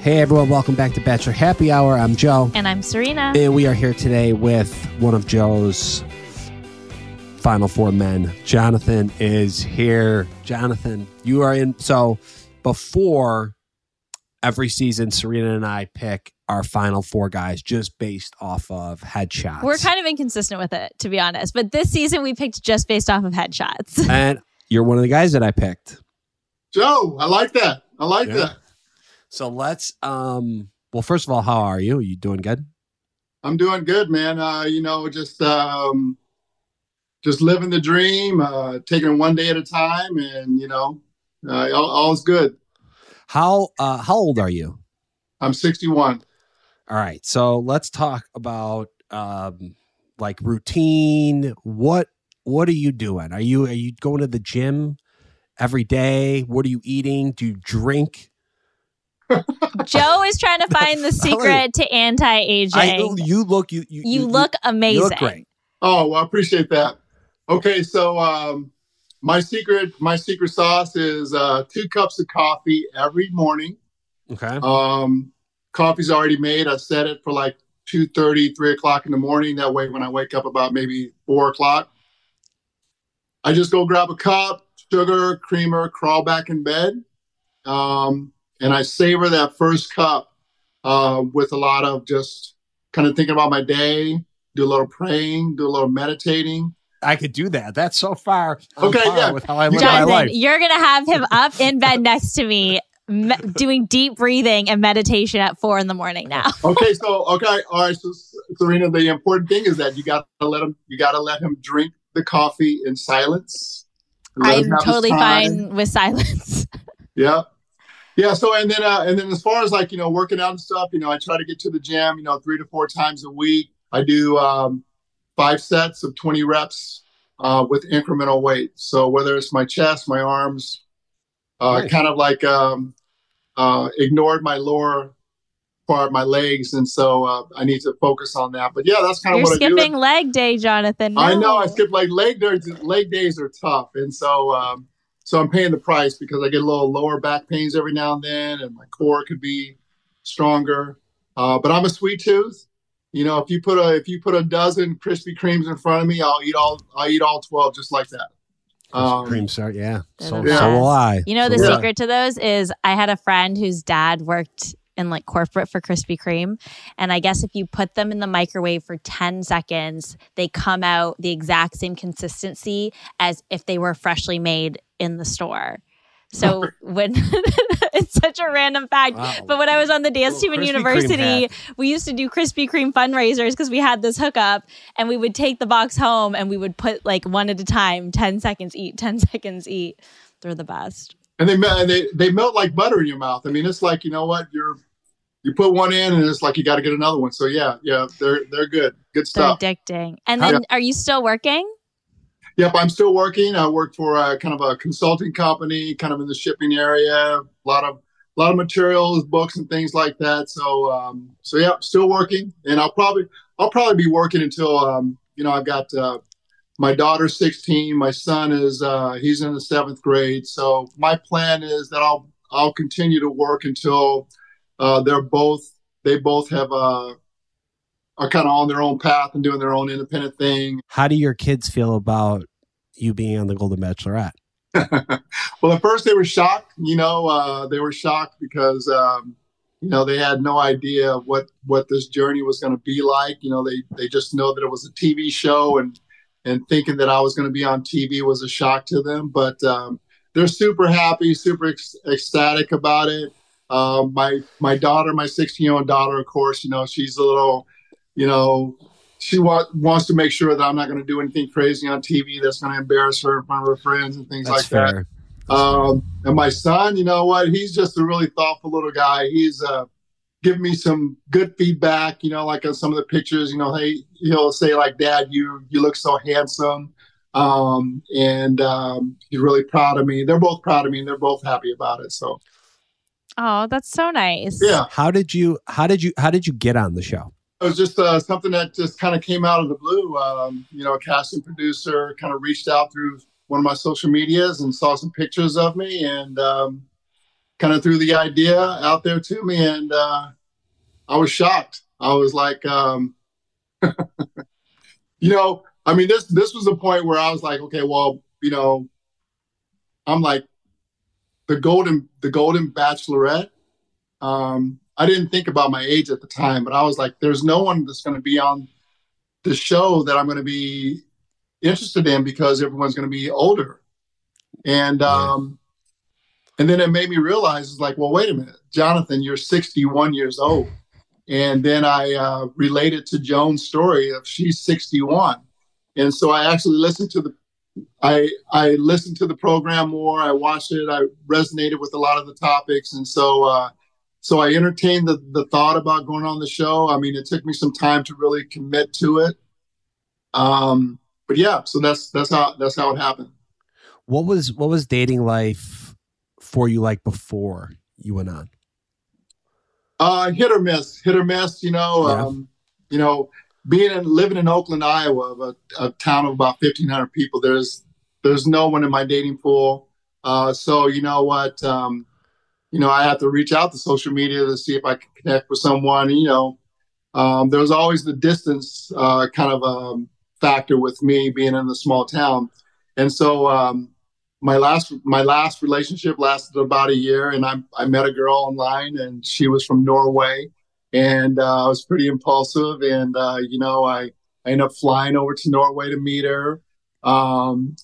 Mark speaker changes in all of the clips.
Speaker 1: Hey everyone, welcome back to Bachelor Happy Hour. I'm Joe.
Speaker 2: And I'm Serena.
Speaker 1: And we are here today with one of Joe's Final Four men. Jonathan is here. Jonathan, you are in. So before every season, Serena and I pick our Final Four guys just based off of headshots.
Speaker 2: We're kind of inconsistent with it, to be honest. But this season we picked just based off of headshots.
Speaker 1: And you're one of the guys that I picked.
Speaker 3: Joe, I like that. I like that.
Speaker 1: So let's, well, first of all, how are you? Are you doing good?
Speaker 3: I'm doing good, man. Just living the dream, taking it one day at a time, and all's good.
Speaker 1: How old are you?
Speaker 3: I'm 61.
Speaker 1: All right. So let's talk about like routine. What are you doing? Are you going to the gym every day? What are you eating? Do you drink?
Speaker 2: Joe is trying to find the secret to anti-aging.
Speaker 1: You look
Speaker 2: amazing.
Speaker 1: You look great.
Speaker 3: Oh, well, I appreciate that. Okay, so my secret sauce is 2 cups of coffee every morning.
Speaker 1: Okay.
Speaker 3: Coffee's already made. I set it for like 2:30, 3 o'clock in the morning. That way, when I wake up about maybe 4 o'clock, I just go grab a cup, sugar, creamer, crawl back in bed. And I savor that first cup with a lot of just kind of thinking about my day, do a little praying, do a little meditating.
Speaker 1: I could do that. That's so far.
Speaker 3: Okay, yeah.
Speaker 1: With how I live
Speaker 2: Jonathan,
Speaker 1: my life.
Speaker 2: You're going to have him up in bed next to me doing deep breathing and meditation at 4 a.m. now.
Speaker 3: All right. So Serena, the important thing is that you got to let him drink the coffee in silence.
Speaker 2: I'm totally fine with silence.
Speaker 3: Yeah. Yeah. So, and then as far as working out and stuff, I try to get to the gym, 3 to 4 times a week. I do 5 sets of 20 reps with incremental weight. So whether it's my chest, my arms,
Speaker 1: nice.
Speaker 3: Kind of like ignored my lower part, my legs. And so I need to focus on that. But yeah, that's kind of what I do.
Speaker 2: You're skipping leg day, Jonathan. No.
Speaker 3: I know. I skip leg days are tough. And so, so I'm paying the price because I get a little lower back pains every now and then, and my core could be stronger. But I'm a sweet tooth. If you put a dozen Krispy Kremes in front of me, I'll eat all 12 just like that.
Speaker 1: Creams are, yeah. So
Speaker 2: will
Speaker 1: I.
Speaker 2: The secret to those is I had a friend whose dad worked in like corporate for Krispy Kreme. And I guess if you put them in the microwave for 10 seconds, they come out the exact same consistency as if they were freshly made in the store. So when it's such a random fact, wow. But when I was on the dance team in university, we used to do Krispy Kreme fundraisers because we had this hookup, and we would take the box home and we would put like one at a time, 10 seconds eat, 10 seconds eat. They're the best.
Speaker 3: And they melt like butter in your mouth. I mean, it's like, you you put one in and it's like you got to get another one. So yeah, they're good. Good stuff.
Speaker 2: They're addicting. And then are you still working?
Speaker 3: Yep, I'm still working. I work for kind of a consulting company, kind of in the shipping area. A lot of materials, books, and things like that. So yeah, still working, and I'll probably be working until I've got my daughter's 16. My son is he's in the 7th grade. So my plan is that I'll continue to work until they both have are kind of on their own path and doing their own independent thing. How
Speaker 1: do your kids feel about you being on the Golden Bachelorette?
Speaker 3: Well, at first they were shocked. They were shocked because they had no idea what this journey was going to be like. They just know that it was a TV show, and thinking that I was going to be on TV was a shock to them. But they're super happy, super ecstatic about it. My daughter, my 16-year-old daughter, of course, she's a little, she wants to make sure that I'm not going to do anything crazy on TV that's going to embarrass her in front of her friends and things like that. And my son, he's just a really thoughtful little guy. He's giving me some good feedback, like on some of the pictures, hey, he'll say like, Dad, you look so handsome. And he's really proud of me. They're both proud of me, and they're both happy about it. So.
Speaker 2: Oh, that's so nice.
Speaker 3: Yeah.
Speaker 1: How did you get on the show?
Speaker 3: It was just something that just kind of came out of the blue. A casting producer kind of reached out through one of my social medias and saw some pictures of me, and kind of threw the idea out there to me, and I was shocked. I was like, I mean, this was a point where I was like, okay, well, I'm like the golden bachelorette. I didn't think about my age at the time, but I was like, there's no one that's going to be on the show that I'm going to be interested in because everyone's going to be older. And and then it made me realize, it's like, well, wait a minute, Jonathan, you're 61 years old. And then I related to Joan's story of she's 61. And so I actually listened to I listened to the program more. I watched it. I resonated with a lot of the topics. And so so I entertained the thought about going on the show. I mean, it took me some time to really commit to it. But yeah, so that's how it happened.
Speaker 1: What was dating life for you like before you went on?
Speaker 3: Hit or miss, living in Oakland, Iowa, a town of about 1,500 people, there's no one in my dating pool. So you know what, I have to reach out to social media to see if I can connect with someone. There's always the distance kind of factor with me being in a small town. And so my last relationship lasted about a year, and I met a girl online, and she was from Norway, and I was pretty impulsive, and I ended up flying over to Norway to meet her, and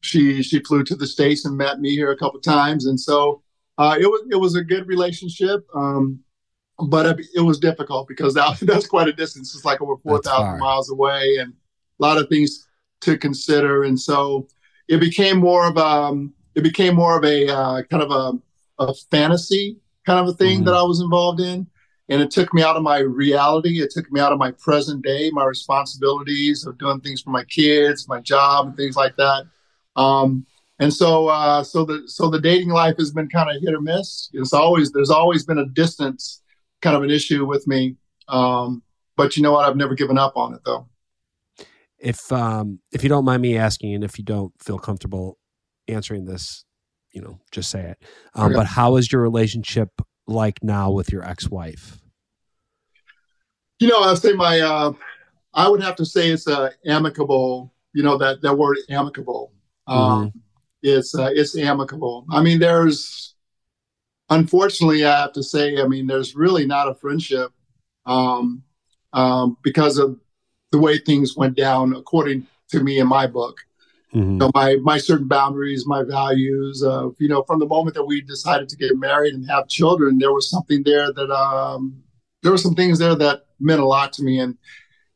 Speaker 3: she flew to the States and met me here a couple of times, and so it was a good relationship, but it was difficult because that's quite a distance. It's like over 4,000 miles away, and a lot of things to consider, and so it became more of a kind of a fantasy kind of a thing that I was involved in. And it took me out of my reality. It took me out of my present day, my responsibilities of doing things for my kids, my job, and things like that. And so the dating life has been kind of hit or miss. There's always been a distance kind of an issue with me. But you know what? I've never given up on it though.
Speaker 1: If you don't mind me asking, and if you don't feel comfortable answering this, just say it.
Speaker 3: Okay.
Speaker 1: But how is your relationship like now with your ex-wife?
Speaker 3: I'd say I would have to say it's amicable. That word amicable. It's amicable. I mean, unfortunately, I have to say, there's really not a friendship because of the way things went down, according to me in my book. My certain boundaries, my values, from the moment that we decided to get married and have children, there was something there that there were some things there that meant a lot to me, and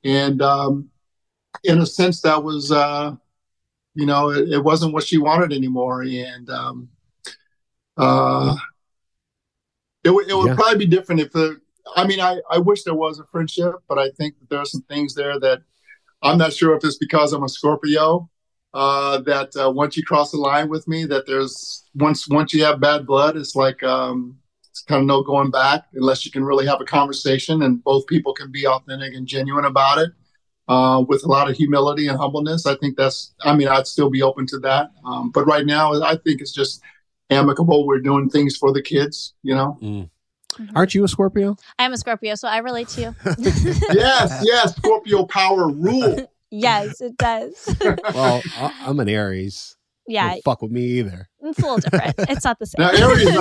Speaker 3: in a sense that was it wasn't what she wanted anymore, and it would probably be different if I wish there was a friendship, but I think that there are some things there that I'm not sure if it's because I'm a Scorpio, that once you cross the line with me, that there's once you have bad blood, it's like it's kind of no going back unless you can really have a conversation and both people can be authentic and genuine about it, with a lot of humility and humbleness. I think I'd still be open to that. But right now, I think it's just amicable. We're doing things for the kids,
Speaker 1: Aren't you a Scorpio?
Speaker 2: I'm a Scorpio, so I relate to you.
Speaker 3: Yes. Scorpio power rule.
Speaker 2: Yes, it does.
Speaker 1: Well, I'm an Aries.
Speaker 2: Yeah.
Speaker 1: Don't fuck with me either.
Speaker 2: It's a little different. It's not the same.
Speaker 3: Now, Aries,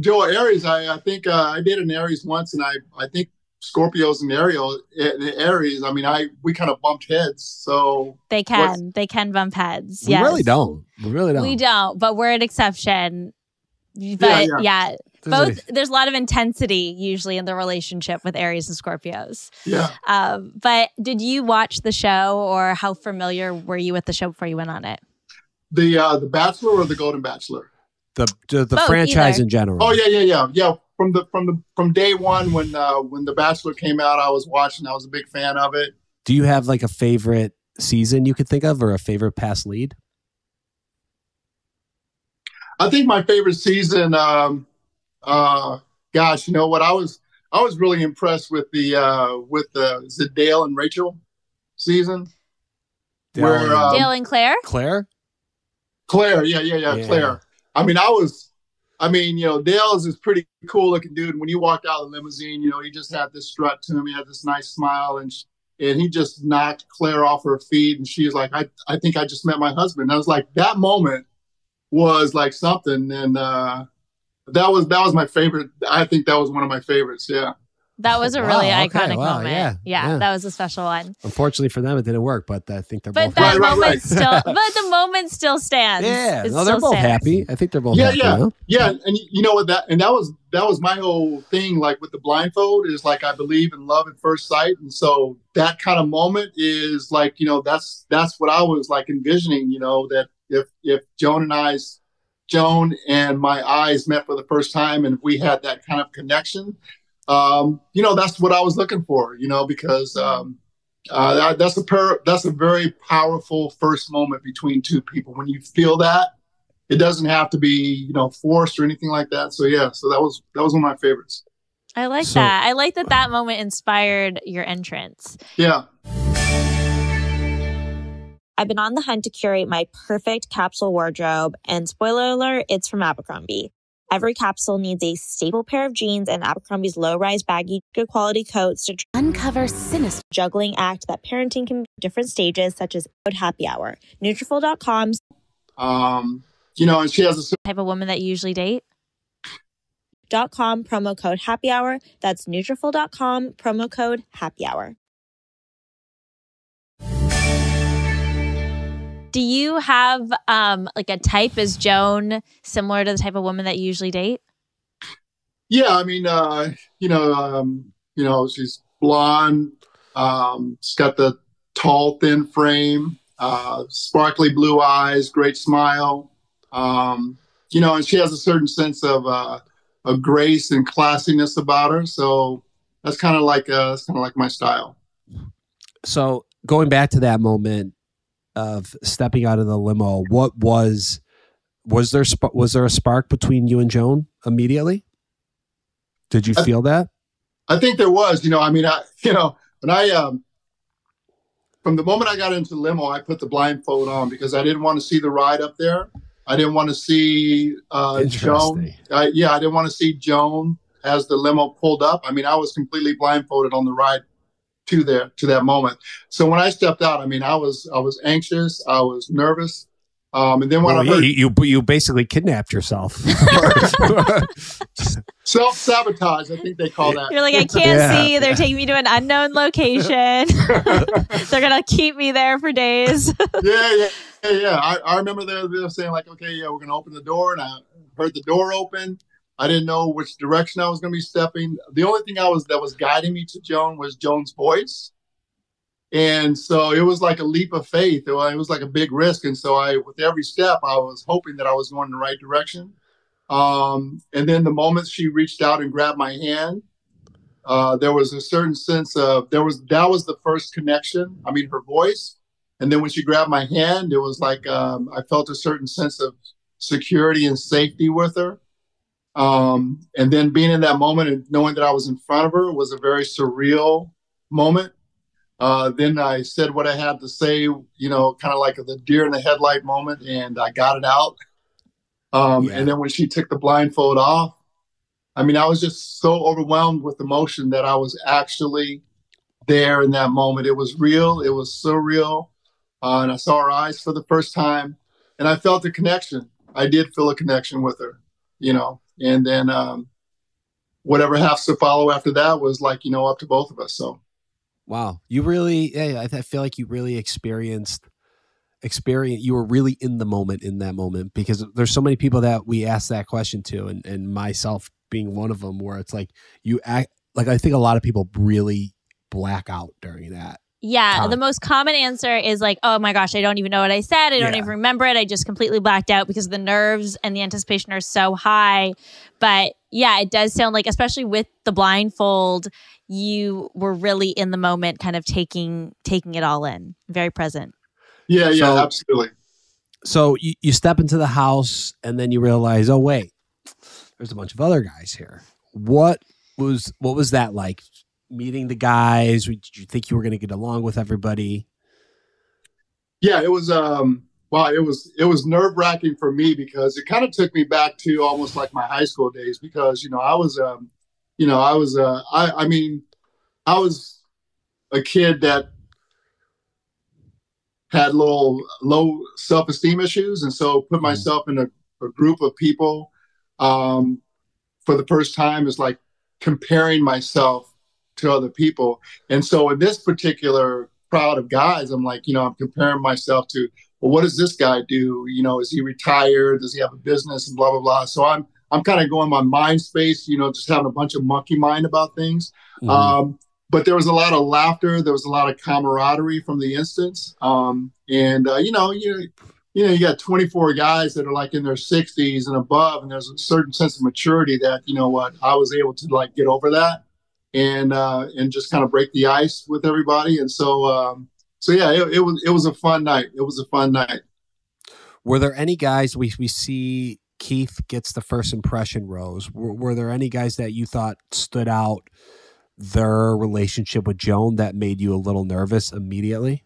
Speaker 3: Joe, Aries, I think I did an Aries once, and I think Scorpios and Aries, we kind of bumped heads. So
Speaker 2: they can bump heads.
Speaker 1: We
Speaker 2: yes.
Speaker 1: really don't.
Speaker 2: We don't, but we're an exception. But yeah. There's a lot of intensity usually in the relationship with Aries and Scorpios.
Speaker 3: Yeah.
Speaker 2: But did you watch the show, or how familiar were you with the show before you went on it?
Speaker 3: The Bachelor or the Golden Bachelor?
Speaker 1: The
Speaker 2: Both,
Speaker 1: franchise
Speaker 2: either.
Speaker 1: in general.
Speaker 3: Oh yeah. From day one when the Bachelor came out, I was watching. I was a big fan of it.
Speaker 1: Do you have like a favorite season you could think of, or a favorite past lead?
Speaker 3: I think my favorite season. Gosh, you know what? I was really impressed with the is it Dale and Rachel season?
Speaker 2: Dale and Claire?
Speaker 1: Claire?
Speaker 3: Claire, yeah, Claire. I I mean, Dale's is pretty cool looking dude. When he walked out of the limousine, he just had this strut to him. He had this nice smile, and he just knocked Claire off her feet. And she was like, I think I just met my husband. And I was like, that moment was like something. And that was my favorite. I think that was one of my favorites. Yeah.
Speaker 2: That was a really iconic
Speaker 1: wow,
Speaker 2: moment. Yeah, that was a special one.
Speaker 1: Unfortunately for them, it didn't work, but I think they're both
Speaker 2: happy.
Speaker 3: Right.
Speaker 2: But the moment still stands.
Speaker 1: Yeah, they're both happy. I think they're both happy.
Speaker 3: Yeah. And you know what that was my whole thing, like with the blindfold, is like I believe in love at first sight. And so that kind of moment is like, that's what I was like envisioning, that if Joan and my eyes met for the first time and we had that kind of connection, that's what I was looking for, because that's a very powerful first moment between two people. When you feel that, it doesn't have to be, forced or anything like that. So that was one of my favorites.
Speaker 2: I like that. I like that moment inspired your entrance.
Speaker 3: Yeah.
Speaker 4: I've been on the hunt to curate my perfect capsule wardrobe, and spoiler alert, it's from Abercrombie. Every capsule needs a staple pair of jeans and Abercrombie's low-rise baggy good quality coats to uncover sinister juggling act that parenting can be at different stages, such as happy hour. Nutrafol.com.
Speaker 3: And she has a
Speaker 2: type of woman that you usually date.
Speaker 4: .com promo code happy hour. That's Nutrafol.com promo code happy hour.
Speaker 2: Do you have like a type? Is Joan similar to the type of woman that you usually date?
Speaker 3: Yeah, I mean, she's blonde. She's got the tall, thin frame, sparkly blue eyes, great smile. And she has a certain sense of grace and classiness about her. So that's kind of like my style.
Speaker 1: So going back to that moment of stepping out of the limo, what was there a spark between you and Joan immediately? Did you feel that?
Speaker 3: I think there was. When I from the moment I got into the limo, I put the blindfold on because I didn't want to see the ride up there. I didn't want to see Joan. I didn't want to see Joan as the limo pulled up. I mean, I was completely blindfolded on the ride to that moment. So when I stepped out, I mean, I was anxious, I was nervous, and then when I heard
Speaker 1: you basically kidnapped yourself.
Speaker 3: Self-sabotage, I think they call that.
Speaker 2: You're like, I can't see. They're taking me to an unknown location. They're gonna keep me there for days.
Speaker 3: Yeah. I remember they were saying like, okay, we're gonna open the door, and I heard the door open. I didn't know which direction I was going to be stepping. The only thing that was guiding me to Joan was Joan's voice. And so it was like a leap of faith. It was like a big risk. And so with every step, I was hoping that I was going in the right direction. And then the moment she reached out and grabbed my hand, there was a certain sense of, that was the first connection. I mean, her voice. And then when she grabbed my hand, it was like, I felt a certain sense of security and safety with her. And then being in that moment and knowing that I was in front of her was a very surreal moment. Then I said what I had to say, kind of like the deer in the headlight moment, and I got it out. And then when she took the blindfold off, I mean, I was just so overwhelmed with emotion that I was actually there in that moment. It was real. It was surreal. And I saw her eyes for the first time, and I felt a connection. I did feel a connection with her, and then whatever has to follow after that was like, up to both of us. So.
Speaker 1: Wow. You really, I feel like you really experienced, you were really in the moment in that moment, because there's so many people that we ask that question to, and myself being one of them, where it's like you act like, I think a lot of people really black out during that.
Speaker 2: Yeah.
Speaker 1: time.
Speaker 2: The most common answer is like, oh my gosh, I don't even know what I said. I don't even remember it. I just completely blacked out because the nerves and the anticipation are so high. But yeah, it does sound like, especially with the blindfold, you were really in the moment, kind of taking it all in, very present.
Speaker 3: Yeah, absolutely.
Speaker 1: So you step into the house and then you realize, oh wait, there's a bunch of other guys here. What was that like? Meeting the guys? Did you think you were going to get along with everybody?
Speaker 3: Yeah, it was. Well, it was nerve wracking for me because it kind of took me back to almost like my high school days because I mean I was a kid that had little low self esteem issues, and so put myself in a group of people for the first time is like comparing myself to other people, and so in this particular crowd of guys, I'm like, I'm comparing myself to, well, what does this guy do? Is he retired? Does he have a business? And blah, blah, blah. So I'm kind of going my mind space, just having a bunch of monkey mind about things. Mm-hmm. But there was a lot of laughter. There was a lot of camaraderie from the instance. You got 24 guys that are like in their 60s and above, and there's a certain sense of maturity that, I was able to like get over that and just kind of break the ice with everybody. And so yeah, it was a fun night. It was a fun night.
Speaker 1: Were there any guys we see Keith gets the first impression rose? Were there any guys that you thought stood out their relationship with Joan that made you a little nervous immediately?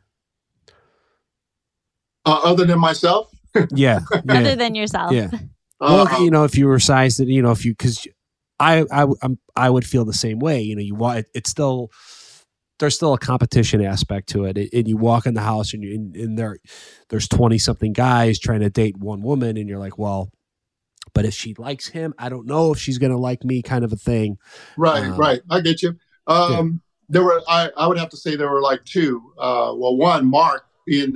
Speaker 3: Other than myself?
Speaker 1: Yeah.
Speaker 2: Other than yourself.
Speaker 1: Yeah. Well, if you were sized, because I would feel the same way. It's still, there's still a competition aspect to it. And you walk in the house and there's 20 something guys trying to date one woman. And you're like, well, but if she likes him, I don't know if she's going to like me, kind of a thing.
Speaker 3: Right. I get you. There were, I would have to say there were like two. One, Mark being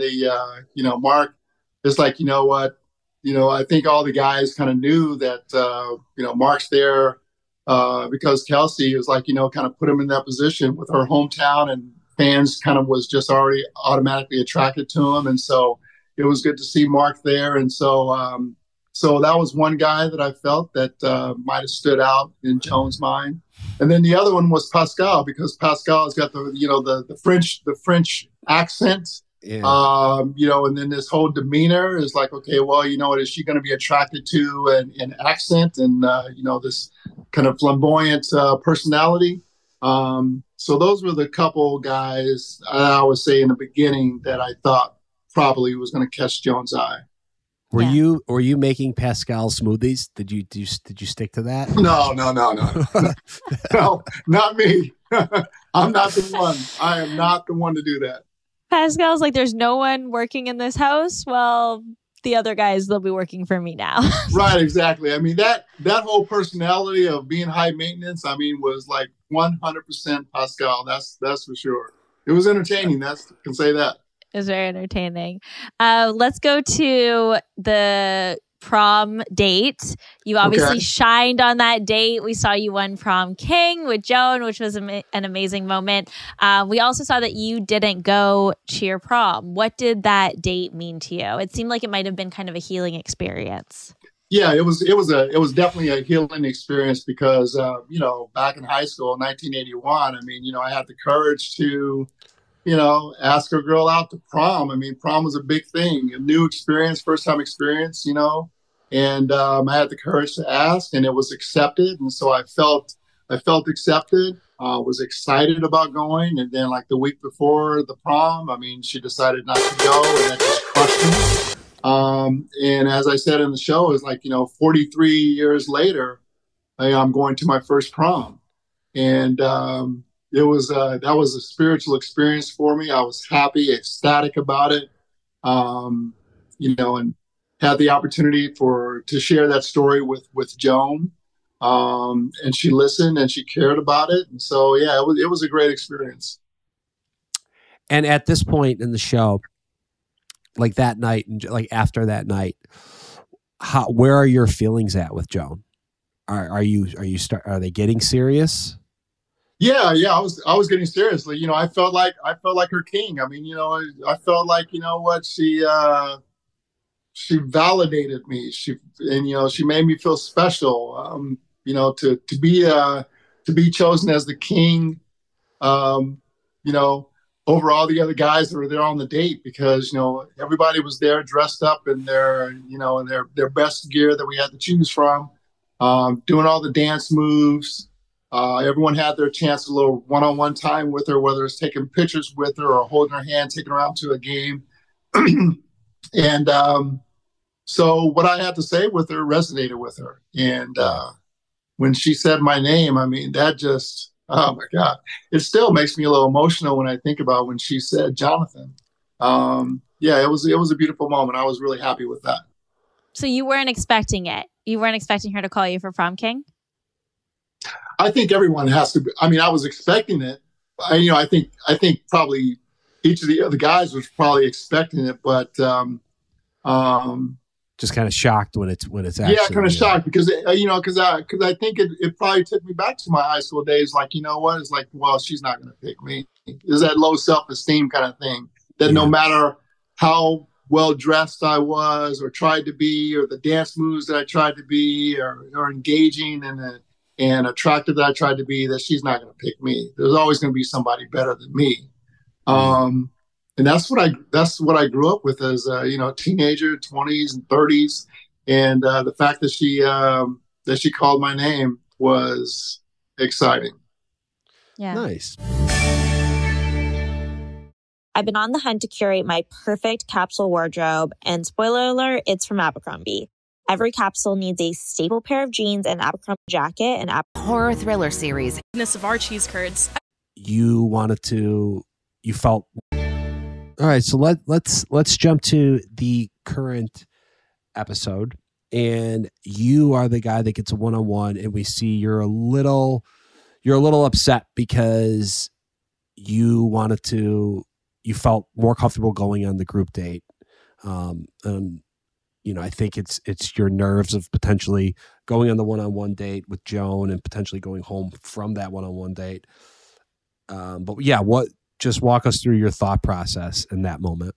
Speaker 3: Mark is like, I think all the guys kind of knew that, Mark's there because Kelsey was like, kind of put him in that position with her hometown, and fans kind of was just already automatically attracted to him. And so it was good to see Mark there. And so, so that was one guy that I felt that might have stood out in Joan's mind. And then the other one was Pascal, because Pascal has got the French accent. Yeah. And then this whole demeanor is like, okay, well, what is she going to be attracted to an accent and, this kind of flamboyant personality. So those were the couple guys I would say in the beginning that I thought probably was going to catch Joan's eye.
Speaker 1: Were you making Pascal smoothies? Did you stick to that?
Speaker 3: No, no, not me. I'm not the one. I am not the one to do that.
Speaker 2: Pascal's like, there's no one working in this house. Well, the other guys, they'll be working for me now.
Speaker 3: Right, exactly. I mean, that whole personality of being high maintenance, was like 100% Pascal. That's for sure. It was entertaining. Can say that.
Speaker 2: It was very entertaining. Let's go to the prom date. You obviously shined on that date. We saw you won prom king with Joan, which was an amazing moment. We also saw that you didn't go to your prom. What did that date mean to you? It seemed like it might have been kind of a healing experience.
Speaker 3: Yeah, it was definitely a healing experience because back in high school in 1981, I had the courage to ask a girl out to prom. Prom was a big thing, a new experience, first time experience, and I had the courage to ask, and it was accepted. And so I felt accepted, was excited about going. And then like the week before the prom, she decided not to go, and that just crushed me. And as I said in the show, it's like, 43 years later, I'm going to my first prom. And, that was a spiritual experience for me. I was happy, ecstatic about it, and had the opportunity to share that story with Joan, and she listened and she cared about it. And so, yeah, it was a great experience.
Speaker 1: And at this point in the show, like that night and like after that night, where are your feelings at with Joan? Are they getting serious?
Speaker 3: Yeah, I was getting serious. I felt like her king. I felt like, she validated me. She made me feel special. To be chosen as the king, over all the other guys that were there on the date, because, everybody was there dressed up in their best gear that we had to choose from, doing all the dance moves. Everyone had their chance, a little one-on-one time with her, whether it's taking pictures with her or holding her hand, taking her out to a game. And so what I had to say with her resonated with her. And when she said my name, I mean, that just, oh my God, it still makes me a little emotional when I think about when she said Jonathan. Yeah, it was a beautiful moment. I was really happy with that.
Speaker 2: So you weren't expecting it. You weren't expecting her to call you for prom king?
Speaker 3: I think everyone has to be. I mean, I was expecting it. I think probably each of the other guys was probably expecting it, but
Speaker 1: just kind of shocked when it's actually.
Speaker 3: Yeah, kind of shocked because because I think it probably took me back to my high school days. Like, you know what? It's like, well, she's not going to pick me. Is that low self-esteem kind of thing that no matter how well dressed I was or tried to be, or the dance moves that I tried to be, or engaging and attractive that I tried to be, that she's not going to pick me. There's always going to be somebody better than me. And that's what I grew up with as a teenager, 20s and 30s, and the fact that she called my name was exciting.
Speaker 2: Yeah,
Speaker 1: nice.
Speaker 4: I've been on the hunt to curate my perfect capsule wardrobe, and spoiler alert, it's from Abercrombie. Every capsule needs a staple pair of jeans, an Abercrombie jacket, and
Speaker 5: horror thriller series.
Speaker 6: Of our cheese curds.
Speaker 1: You felt. All right, so let's jump to the current episode, and you are the guy that gets a one-on-one, and we see you're a little upset because you felt more comfortable going on the group date, and I think it's your nerves of potentially going on the one-on-one date with Joan and potentially going home from that one-on-one date. But yeah, just walk us through your thought process in that moment.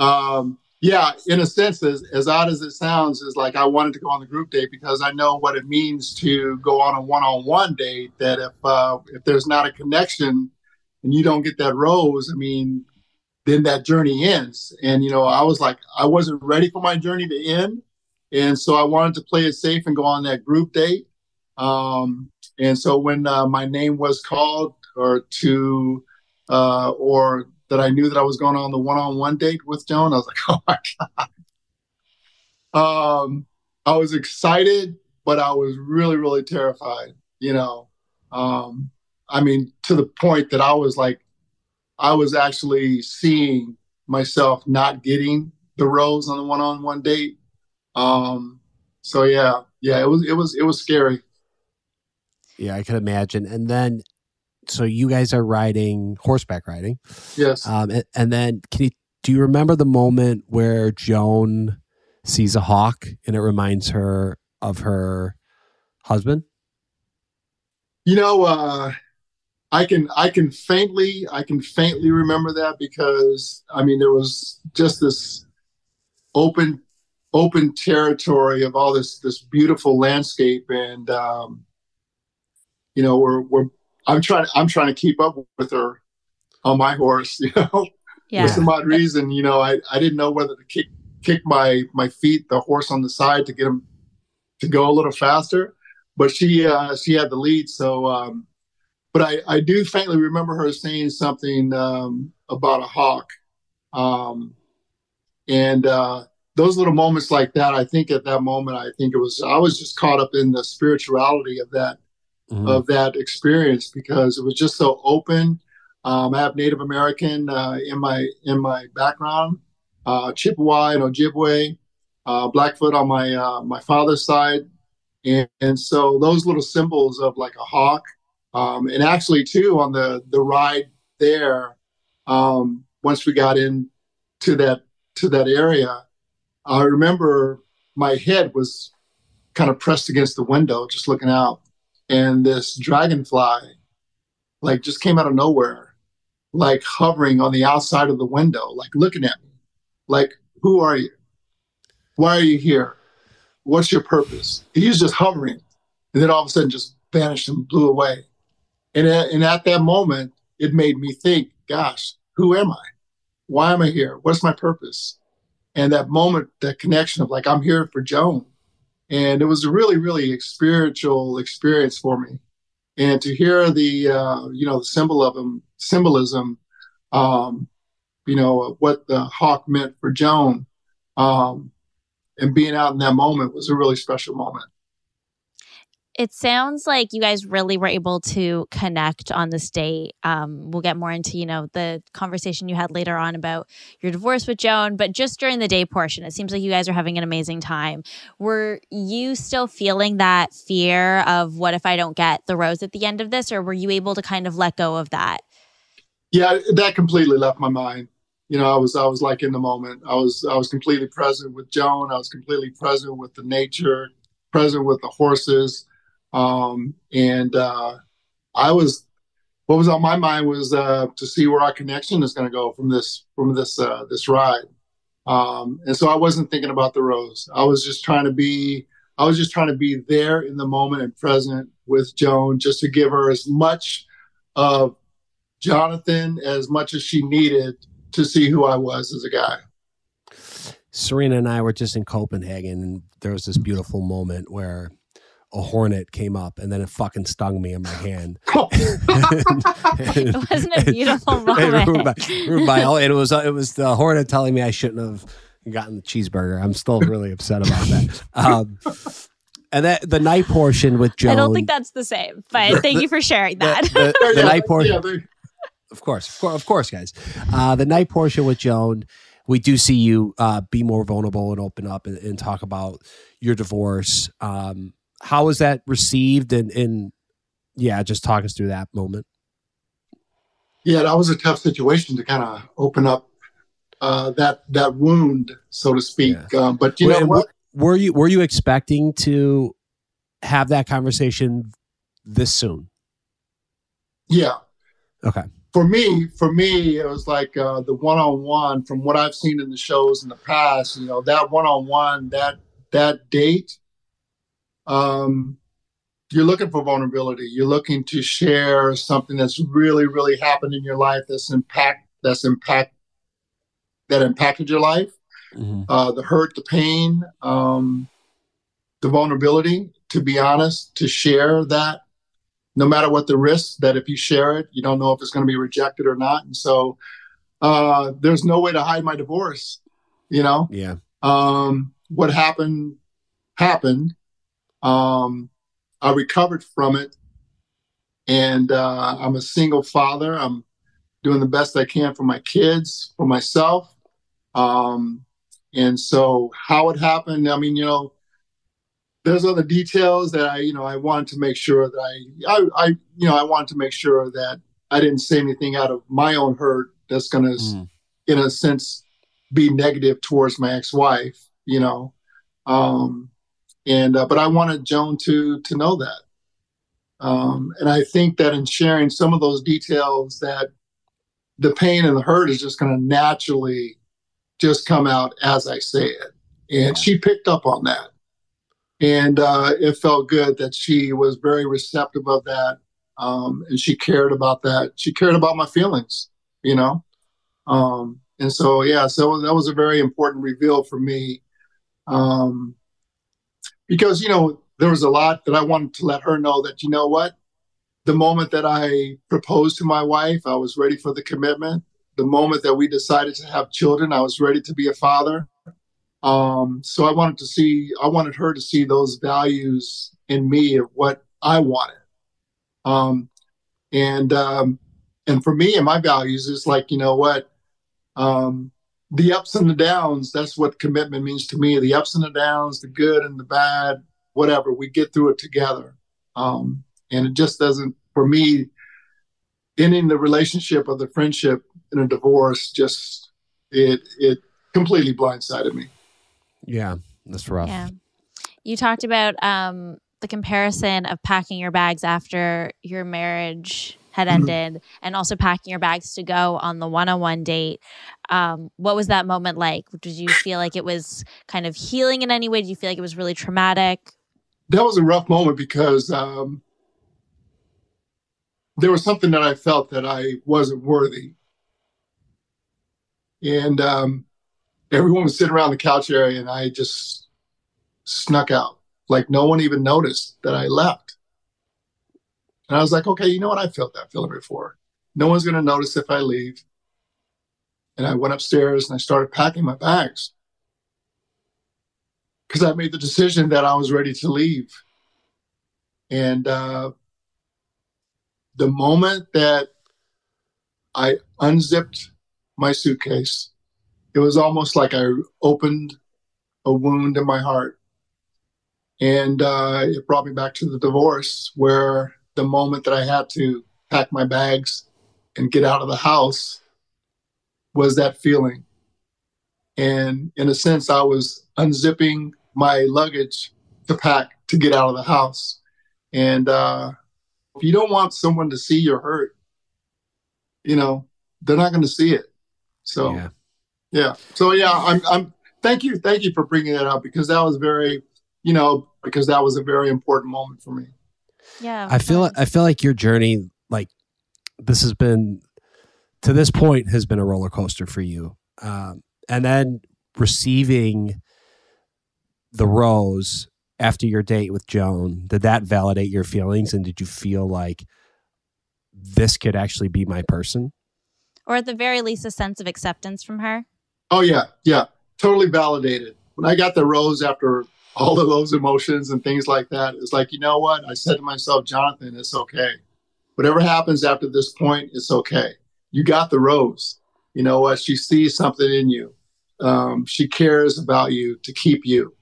Speaker 3: Yeah, in a sense, as odd as it sounds, is like I wanted to go on the group date because I know what it means to go on a one-on-one date. That if there's not a connection and you don't get that rose, I mean, then that journey ends. And I was like, I wasn't ready for my journey to end, and so I wanted to play it safe and go on that group date. And so when my name was called, or that I knew that I was going on the one-on-one date with Joan, I was like, oh my God. I was excited, but I was really, really terrified, I mean, to the point that I was actually seeing myself not getting the rose on the one-on-one date. So yeah, it was scary.
Speaker 1: Yeah, I can imagine. And then, so you guys are horseback riding.
Speaker 3: Yes.
Speaker 1: And then do you remember the moment where Joan sees a hawk and it reminds her of her husband?
Speaker 3: I can faintly remember that because I mean there was just this open territory of all this beautiful landscape, and I'm trying to keep up with her on my horse,
Speaker 2: Yeah.
Speaker 3: For some odd reason, I didn't know whether to kick my feet, the horse on the side, to get him to go a little faster, but she had the lead. So, but I do faintly remember her saying something about a hawk, and those little moments like that. I think at that moment, I was just caught up in the spirituality of that.
Speaker 1: Mm-hmm.
Speaker 3: Of that experience, because it was just so open. I have Native American in my background, Chippewa and Ojibwe, Blackfoot on my father's side, and so those little symbols of like a hawk, and actually too on the ride there, once we got into that area, I remember my head was kind of pressed against the window, just looking out. And this dragonfly, like, just came out of nowhere, like hovering on the outside of the window, like looking at me, like, who are you? Why are you here? What's your purpose? He was just hovering, and then all of a sudden just vanished and blew away. And at that moment, it made me think, gosh, who am I? Why am I here? What's my purpose? And that moment, that connection of like, I'm here for Joan. And it was a really, really spiritual experience for me. And to hear the symbolism, of what the hawk meant for Joan, And being out in that moment was a really special moment.
Speaker 2: It sounds like you guys really were able to connect on this date. We'll get more into, the conversation you had later on about your divorce with Joan, but just during the day portion, it seems like you guys are having an amazing time. Were you still feeling that fear of what if I don't get the rose at the end of this, or were you able to kind of let go of that?
Speaker 3: Yeah, that completely left my mind. I was like in the moment. I was completely present with Joan. I was completely present with the nature, present with the horses. What was on my mind was to see where our connection is going to go from this ride. And so I wasn't thinking about the rose. I was just trying to be there in the moment and present with Joan, just to give her as much of Jonathan as much as she needed to see who I was as a guy.
Speaker 1: Serena and I were just in Copenhagen, and there was this beautiful moment where a hornet came up and then it fucking stung me in my hand.
Speaker 2: It wasn't a beautiful moment.
Speaker 1: It was the hornet telling me I shouldn't have gotten the cheeseburger. I'm still really upset about that. And that the night portion with Joan.
Speaker 2: I don't think that's the same, but thank you for sharing that.
Speaker 1: The night portion. Of course, guys. The night portion with Joan, we do see you be more vulnerable and open up and talk about your divorce. How was that received? And just talk us through that moment.
Speaker 3: Yeah, that was a tough situation to kind of open up that wound, so to speak. Yeah. But you know what?
Speaker 1: Were you expecting to have that conversation this soon?
Speaker 3: Yeah.
Speaker 1: Okay.
Speaker 3: For me, it was like the one-on-one from what I've seen in the shows in the past. That one-on-one, that date. You're looking for vulnerability. You're looking to share something that's really, really happened in your life that impacted your life. Mm-hmm. The hurt, the pain, the vulnerability. To be honest, to share that. No matter what the risk, that if you share it, you don't know if it's going to be rejected or not. And so there's no way to hide my divorce,
Speaker 1: Yeah.
Speaker 3: What happened. I recovered from it. And I'm a single father. I'm doing the best I can for my kids, for myself. And so how it happened, there's other details that I wanted to make sure that I wanted to make sure that I didn't say anything out of my own hurt that's going to, in a sense, be negative towards my ex-wife, but I wanted Joan to know that. And I think that in sharing some of those details, that the pain and the hurt is just going to naturally just come out as I say it. And she picked up on that. And it felt good that she was very receptive of that. And she cared about that. She cared about my feelings, And so, so that was a very important reveal for me. Because, there was a lot that I wanted to let her know that, what? The moment that I proposed to my wife, I was ready for the commitment. The moment that we decided to have children, I was ready to be a father. So I wanted her to see those values in me of what I wanted. And for me and my values, it's like, the ups and the downs, that's what commitment means to me. The ups and the downs, the good and the bad, whatever, we get through it together. And it just doesn't, for me, ending the relationship or the friendship in a divorce, just, it completely blindsided me.
Speaker 1: Yeah, that's rough.
Speaker 2: Yeah. You talked about the comparison of packing your bags after your marriage had ended and also packing your bags to go on the one-on-one date. What was that moment like? Did you feel like it was kind of healing in any way? Did you feel like it was really traumatic?
Speaker 3: That was a rough moment because there was something that I felt that I wasn't worthy. And everyone was sitting around the couch area and I just snuck out. Like no one even noticed that I left. And I was like, okay, you know what? I felt that feeling before. No one's going to notice if I leave. And I went upstairs and I started packing my bags. because I made the decision that I was ready to leave. And the moment that I unzipped my suitcase, it was almost like I opened a wound in my heart. And it brought me back to the divorce, where the moment that I had to pack my bags and get out of the house was that feeling. And in a sense, I was unzipping my luggage to pack to get out of the house. And if you don't want someone to see your hurt, they're not going to see it. So, yeah. So, yeah, I'm thank you for bringing that up, because that was because that was a very important moment for me.
Speaker 2: Yeah.
Speaker 1: I feel like your journey, like, this has been, to this point, has been a roller coaster for you. And then receiving the rose after your date with Joan, did that validate your feelings? And did you feel like this could actually be my person?
Speaker 2: Or at the very least, a sense of acceptance from her?
Speaker 3: Oh, yeah. Yeah. Totally validated. When I got the rose after all of those emotions and things like that, it's like, you know what? I said to myself, Jonathan, it's okay. Whatever happens after this point, it's okay. You got the rose. You know what? She sees something in you. She cares about you to keep you.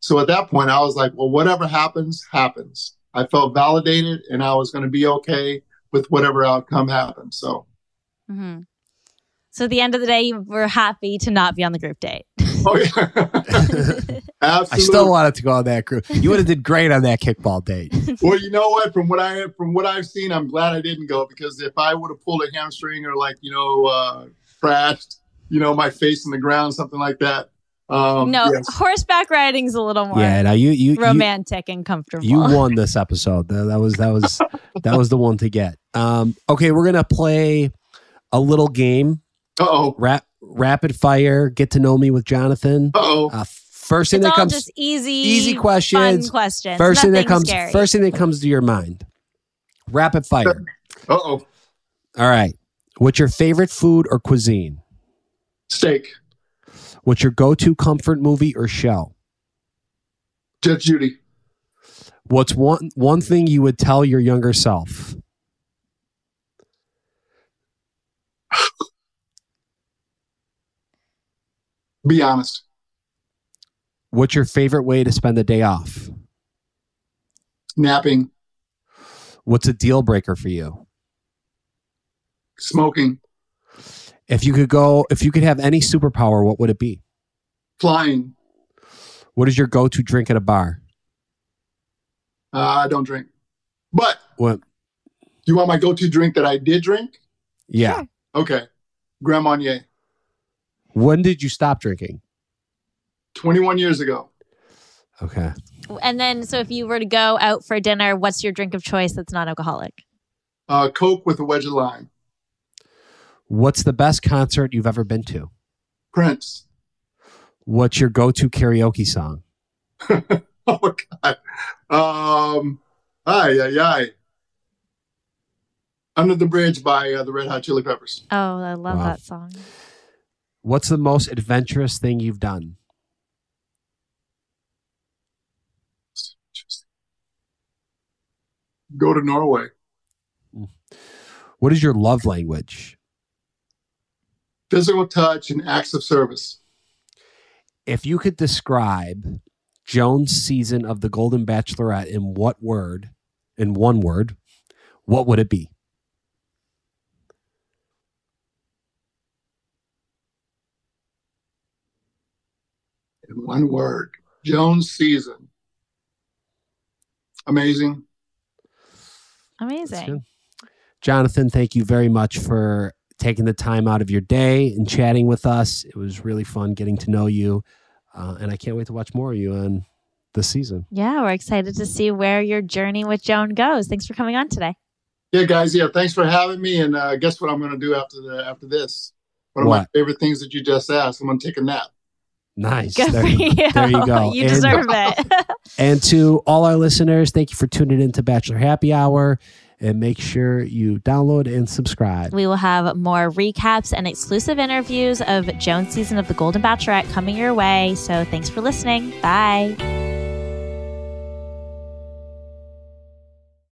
Speaker 3: So at that point, I was like, well, whatever happens, happens. I felt validated, and I was going to be okay with whatever outcome happened. So.
Speaker 2: Mm-hmm. So at the end of the day, you were happy to not be on the group date.
Speaker 3: Oh, yeah. Absolutely.
Speaker 1: I still wanted to go on that group. You would have did great on that kickball date.
Speaker 3: Well, you know what? From what I've seen, I'm glad I didn't go, because if I would have pulled a hamstring or crashed, my face in the ground, something like that. Yes.
Speaker 2: Horseback riding's a little more romantic and comfortable.
Speaker 1: You won this episode. That was the one to get. Okay, we're gonna play a little game.
Speaker 3: Uh-oh.
Speaker 1: Rapid fire. Get to know me with Jonathan.
Speaker 3: Uh-oh.
Speaker 1: First thing that comes,
Speaker 2: just easy
Speaker 1: questions.
Speaker 2: Fun questions.
Speaker 1: First thing
Speaker 2: Nothing
Speaker 1: that comes to your mind. Rapid fire.
Speaker 3: Uh-oh.
Speaker 1: All right. What's your favorite food or cuisine?
Speaker 3: Steak.
Speaker 1: What's your go-to comfort movie or show?
Speaker 3: Judge Judy.
Speaker 1: What's one thing you would tell your younger self?
Speaker 3: Be honest.
Speaker 1: What's your favorite way to spend the day off?
Speaker 3: Napping.
Speaker 1: What's a deal breaker for you?
Speaker 3: Smoking.
Speaker 1: If you could have any superpower, what would it be?
Speaker 3: Flying.
Speaker 1: What is your go-to drink at a bar?
Speaker 3: I don't drink. But
Speaker 1: what?
Speaker 3: You want my go-to drink that I did drink?
Speaker 1: Yeah.
Speaker 2: Sure.
Speaker 3: Okay. Grand Marnier.
Speaker 1: When did you stop drinking?
Speaker 3: 21 years ago.
Speaker 1: Okay.
Speaker 2: And then, so if you were to go out for dinner, what's your drink of choice that's non-alcoholic?
Speaker 3: Coke with a wedge of lime.
Speaker 1: What's the best concert you've ever been to?
Speaker 3: Prince.
Speaker 1: What's your go-to karaoke song?
Speaker 3: Oh, God. Ay. Under the Bridge by the Red Hot Chili Peppers.
Speaker 2: Oh, I love that song.
Speaker 1: What's the most adventurous thing you've done?
Speaker 3: Go to Norway.
Speaker 1: What is your love language?
Speaker 3: Physical touch and acts of service.
Speaker 1: If you could describe Joan's season of The Golden Bachelorette in one word, what would it be?
Speaker 3: In one word. Joan's season. Amazing.
Speaker 2: Amazing.
Speaker 1: Jonathan, thank you very much for taking the time out of your day and chatting with us. It was really fun getting to know you. And I can't wait to watch more of you on this season.
Speaker 2: Yeah, we're excited to see where your journey with Joan goes. Thanks for coming on today.
Speaker 3: Yeah, guys. Yeah, thanks for having me. And guess what I'm going to do after this? One of my favorite things that you just asked. I'm going to take a nap.
Speaker 1: Nice.
Speaker 2: Good for you.
Speaker 1: There you go.
Speaker 2: You deserve it.
Speaker 1: And to all our listeners, thank you for tuning in to Bachelor Happy Hour. and make sure you download and subscribe.
Speaker 2: We will have more recaps and exclusive interviews of Joan's season of The Golden Bachelorette coming your way. So thanks for listening. Bye.